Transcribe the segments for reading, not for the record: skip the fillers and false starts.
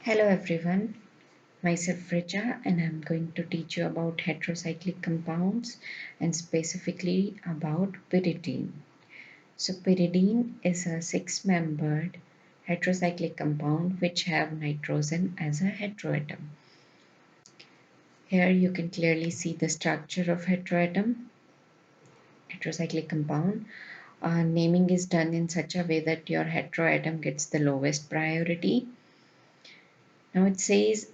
Hello everyone, myself Richa and I'm going to teach you about heterocyclic compounds and specifically about pyridine. So pyridine is a six-membered heterocyclic compound which have nitrogen as a heteroatom. Here you can clearly see the structure of heterocyclic compound. Naming is done in such a way that your heteroatom gets the lowest priority. Now it says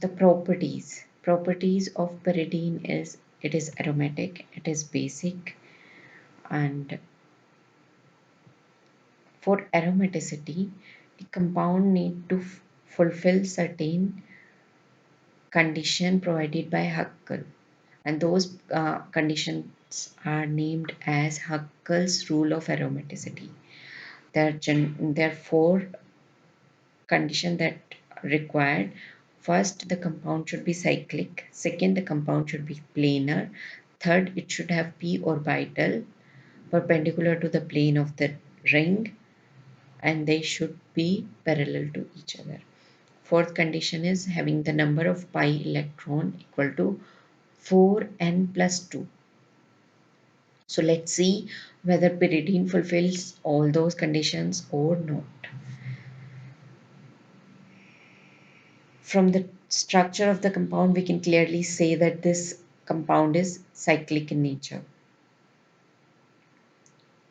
the properties of pyridine is it is aromatic, it is basic, and for aromaticity the compound need to fulfill certain condition provided by Huckel, and those conditions are named as Huckel's rule of aromaticity. There are four conditions that are required. First, the compound should be cyclic. Second, the compound should be planar. Third, it should have p orbital perpendicular to the plane of the ring, and they should be parallel to each other. Fourth condition is having the number of pi electron equal to 4n plus 2. So let's see whether pyridine fulfills all those conditions or not. From the structure of the compound, we can clearly say that this compound is cyclic in nature.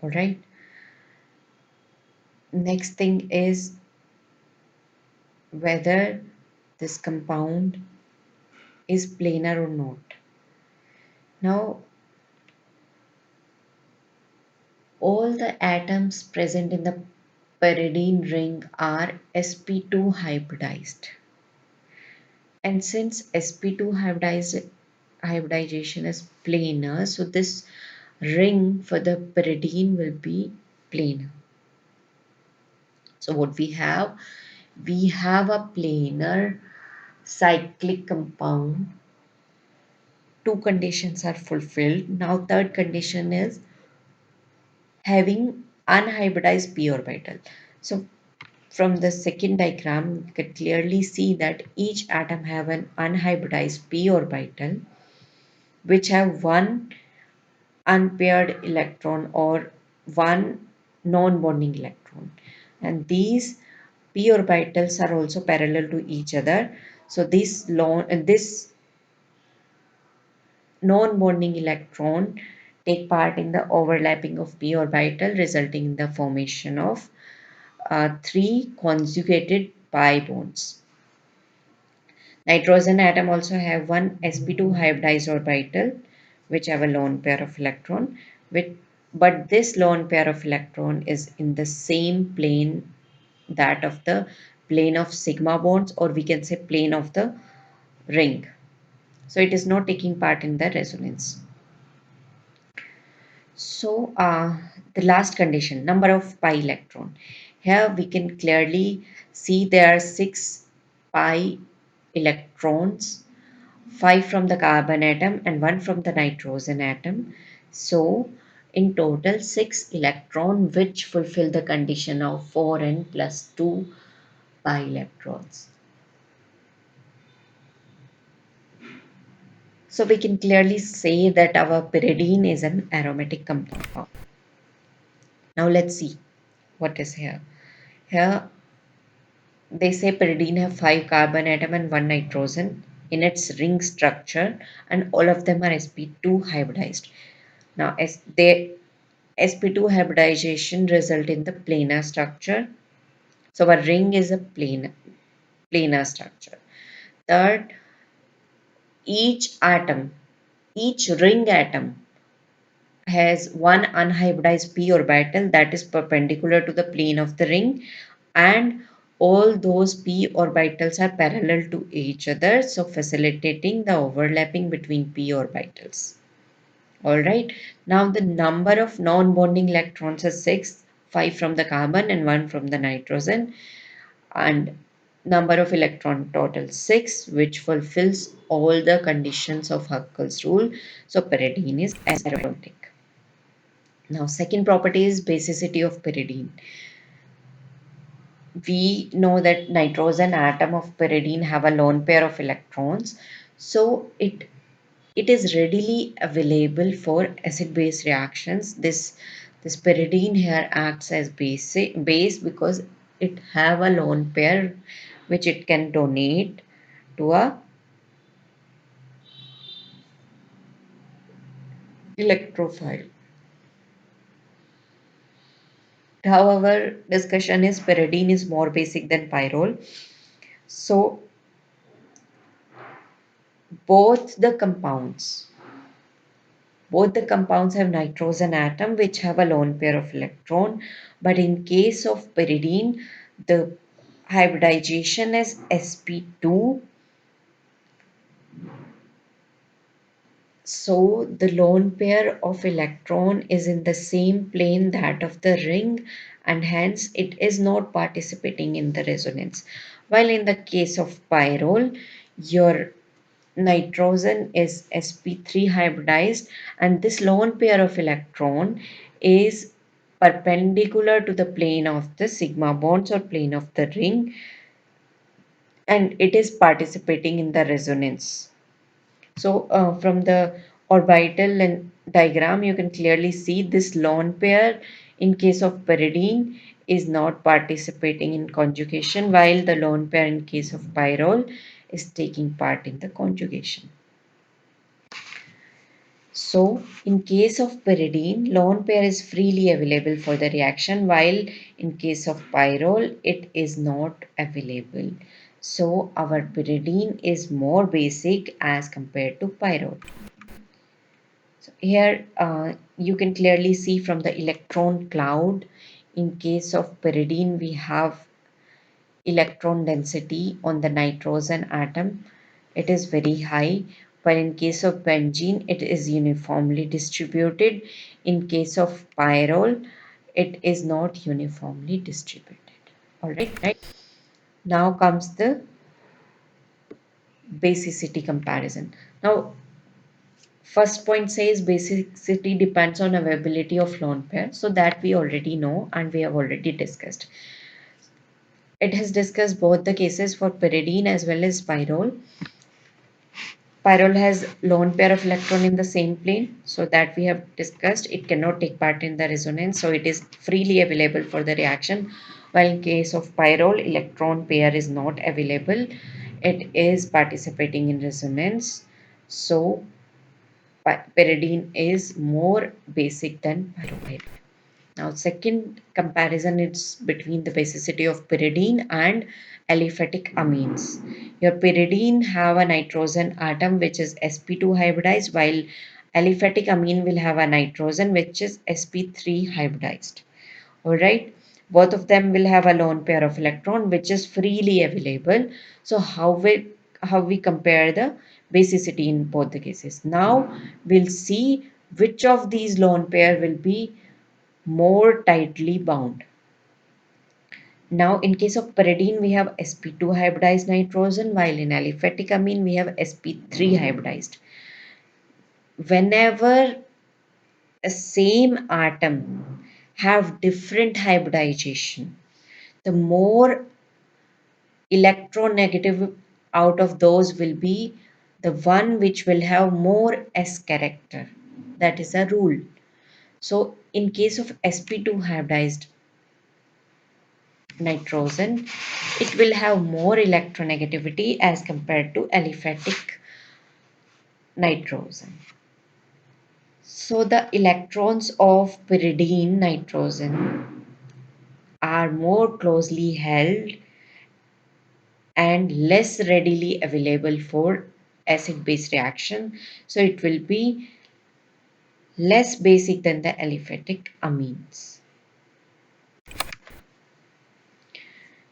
All right. Next thing is whether this compound is planar or not. Now, all the atoms present in the pyridine ring are sp2 hybridized. And since sp2 hybridization is planar, so this ring for the pyridine will be planar. So what we have a planar cyclic compound. Two conditions are fulfilled. Now third condition is having unhybridized p orbital. So from the second diagram, you can clearly see that each atom have an unhybridized p orbital which have one unpaired electron or one non-bonding electron, and these p orbitals are also parallel to each other. So this non-bonding electron take part in the overlapping of p orbital, resulting in the formation of three conjugated pi bonds. Nitrogen atom also have one sp2 hybridized orbital which have a lone pair of electron, but this lone pair of electron is in the same plane, that of the plane of sigma bonds, or we can say plane of the ring. So it is not taking part in the resonance. So the last condition, number of pi electron. Here we can clearly see there are 6 pi electrons, 5 from the carbon atom and 1 from the nitrogen atom. So in total 6 electron which fulfill the condition of 4n plus 2 pi electrons. So we can clearly say that our pyridine is an aromatic compound. Now let's see what is here. Here they say pyridine have 5 carbon atom and 1 nitrogen in its ring structure, and all of them are sp2 hybridized. Now as they sp2 hybridization result in the planar structure. So a ring is a planar structure. Third, each atom, each ring atom has one unhybridized p orbital that is perpendicular to the plane of the ring, and all those p orbitals are parallel to each other, so facilitating the overlapping between p orbitals. All right, now the number of non-bonding electrons is 6, 5 from the carbon and 1 from the nitrogen, and number of electron total 6, which fulfills all the conditions of Huckel's rule. So pyridine is aromatic. Now second property is basicity of pyridine. we know that nitrogen atom of pyridine have a lone pair of electrons, so it is readily available for acid base reactions. This pyridine here acts as base because it have a lone pair which it can donate to a electrophile. However, discussion is pyridine is more basic than pyrrole. So both the compounds both the compounds have nitrogen atom which have a lone pair of electron, but in case of pyridine, the hybridization is sp2. So the lone pair of electron is in the same plane that of the ring, and hence it is not participating in the resonance. While in the case of pyrrole, your nitrogen is sp3 hybridized, and this lone pair of electron is perpendicular to the plane of the sigma bonds or plane of the ring, and it is participating in the resonance. So from the orbital and diagram, you can clearly see this lone pair in case of pyridine is not participating in conjugation, while the lone pair in case of pyrrole is taking part in the conjugation. So in case of pyridine, lone pair is freely available for the reaction, while in case of pyrrole, it is not available. So our pyridine is more basic as compared to pyrrole. So here you can clearly see from the electron cloud, in case of pyridine, we have electron density on the nitrogen atom. It is very high, but in case of benzene, it is uniformly distributed. In case of pyrrole, it is not uniformly distributed. All right. Now comes the basicity comparison. Now, first point says basicity depends on availability of lone pair. So that we already know and we have already discussed. It has discussed both the cases for pyridine as well as pyrrole. Pyrrole has lone pair of electron in the same plane, so that we have discussed. It cannot take part in the resonance, so it is freely available for the reaction. While in case of pyrrole, electron pair is not available. It is participating in resonance. So pyridine is more basic than pyrrole. Now, second comparison is between the basicity of pyridine and aliphatic amines. Your pyridine have a nitrogen atom which is sp2 hybridized, while aliphatic amine will have a nitrogen which is sp3 hybridized. All right, both of them will have a lone pair of electron which is freely available. So how we compare the basicity in both the cases? Now we'll see which of these lone pair will be more tightly bound. Now, in case of pyridine, we have sp2 hybridized nitrogen, while in aliphatic amine, we have sp3 hybridized. Whenever a same atom have different hybridization, the more electronegative out of those will be the one which will have more S character. That is a rule. So, in case of sp2 hybridized nitrogen, it will have more electronegativity as compared to aliphatic nitrogen. So the electrons of pyridine nitrogen are more closely held and less readily available for acid base reaction. So it will be less basic than the aliphatic amines.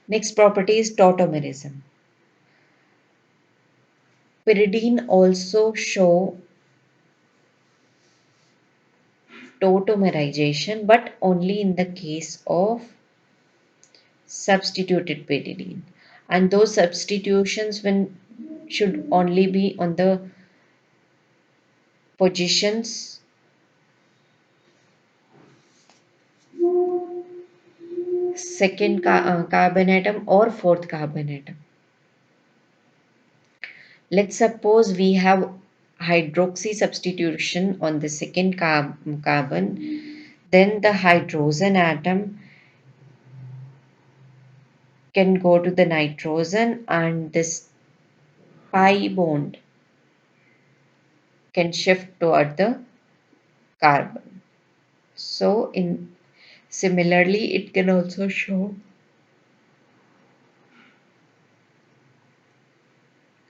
Next property is tautomerism. Pyridine also show tautomerization, but only in the case of substituted pyridine. And those substitutions when should only be on the positions second carbon atom or fourth carbon atom. Let's suppose we have hydroxy substitution on the second carbon, then the hydrogen atom can go to the nitrogen and this pi bond can shift toward the carbon. So in similarly it can also show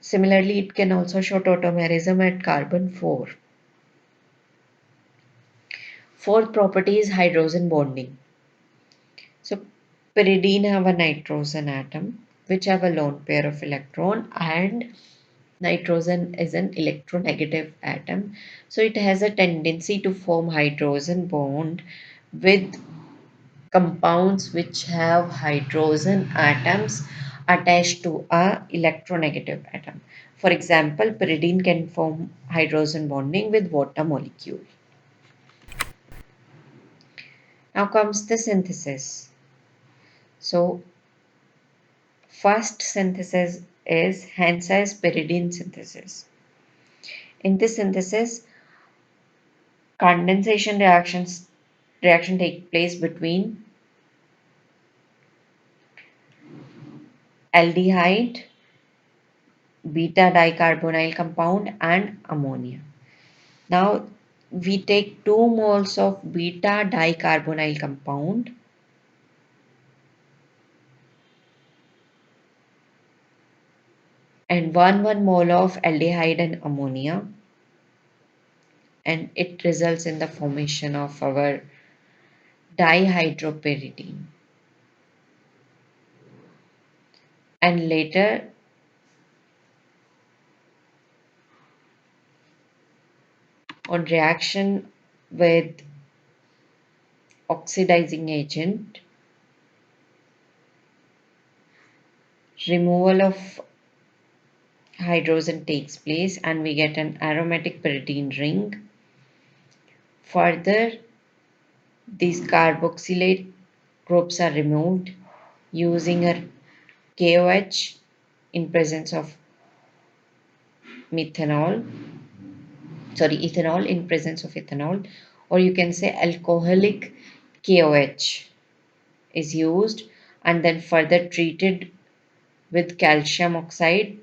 tautomerism at carbon 4. Fourth property is hydrogen bonding. So pyridine have a nitrogen atom which have a lone pair of electron, and nitrogen is an electronegative atom. So it has a tendency to form hydrogen bond with compounds which have hydrogen atoms attached to a electronegative atom. For example, pyridine can form hydrogen bonding with water molecule. Now comes the synthesis. So first synthesis is Hantzsch's pyridine synthesis. In this synthesis, condensation reaction take place between aldehyde, beta dicarbonyl compound and ammonia. Now we take 2 moles of beta dicarbonyl compound and 1 mole of aldehyde and ammonia, and it results in the formation of our dihydropyridine. And later on reaction with oxidizing agent, removal of hydrogen takes place and we get an aromatic pyridine ring. Further, these carboxylate groups are removed using a KOH in presence of ethanol in presence of ethanol, or you can say alcoholic KOH is used and then further treated with calcium oxide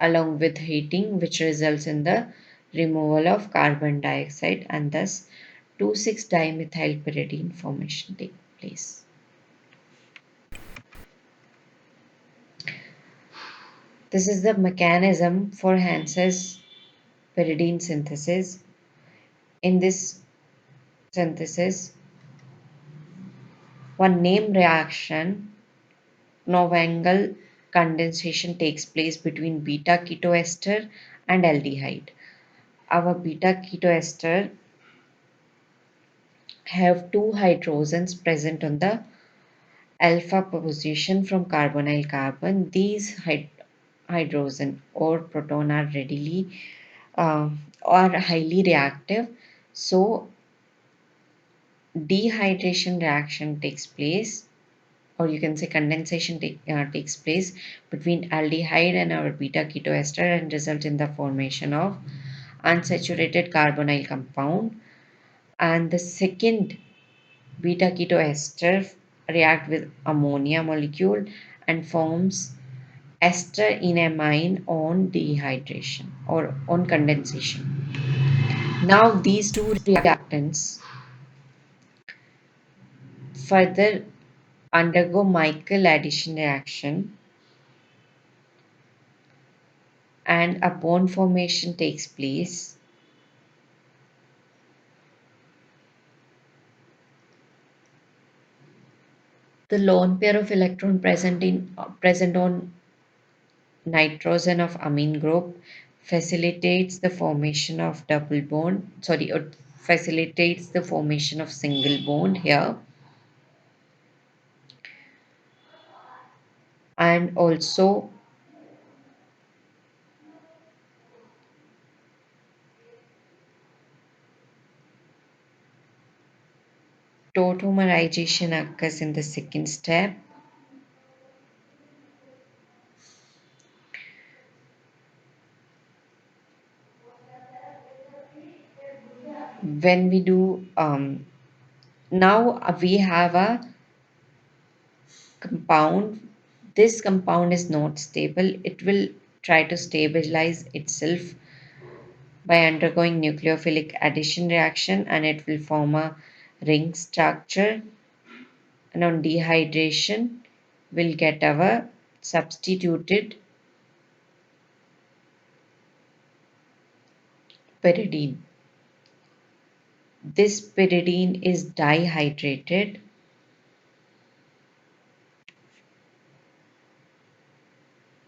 along with heating, which results in the removal of carbon dioxide, and thus 2,6-dimethylpyridine formation take place. This is the mechanism for Hantzsch's pyridine synthesis. In this synthesis, one name reaction, Knoff-Angle condensation takes place between beta ketoester and aldehyde. Our beta ketoester have 2 hydrogens present on the alpha position from carbonyl carbon. These hydrogen or proton are or highly reactive. So dehydration reaction takes place, or you can say condensation takes place between aldehyde and our beta ketoester and result in the formation of unsaturated carbonyl compound. And the second beta ketoester react with ammonia molecule and forms ester in amine on dehydration or on condensation. Now these two reactants further undergo Michael addition reaction and a bond formation takes place. The lone pair of electron present on nitrogen of amine group facilitates the formation of facilitates the formation of single bond here, and also Tautomerization occurs in the second step. When we do now we have a compound. This compound is not stable. It will try to stabilize itself by undergoing nucleophilic addition reaction, and it will form a ring structure, and on dehydration we'll get our substituted pyridine. This pyridine is dihydrated